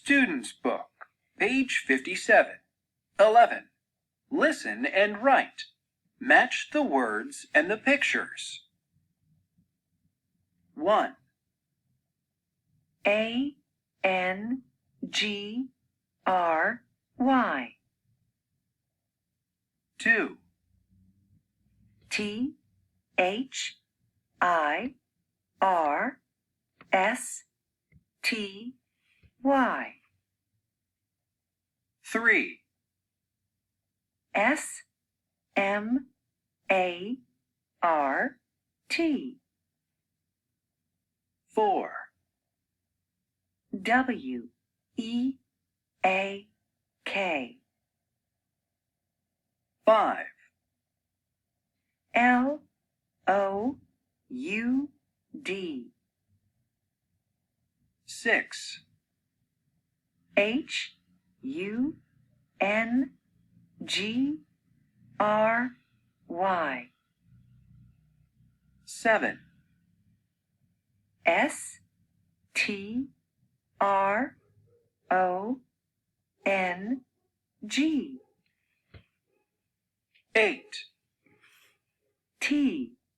Student's Book, page 57. 11. Listen and write. Match the words and the pictures. 1. A-N-G-R-Y 2. T-H-I-R-S-T-Y 3. S-M-A-R-T 4. W-E-A-K 5. L-O-U-D 6. H-U-N-G-R-Y 7. S-T-R-O-N-G 8. T-I-R-E-D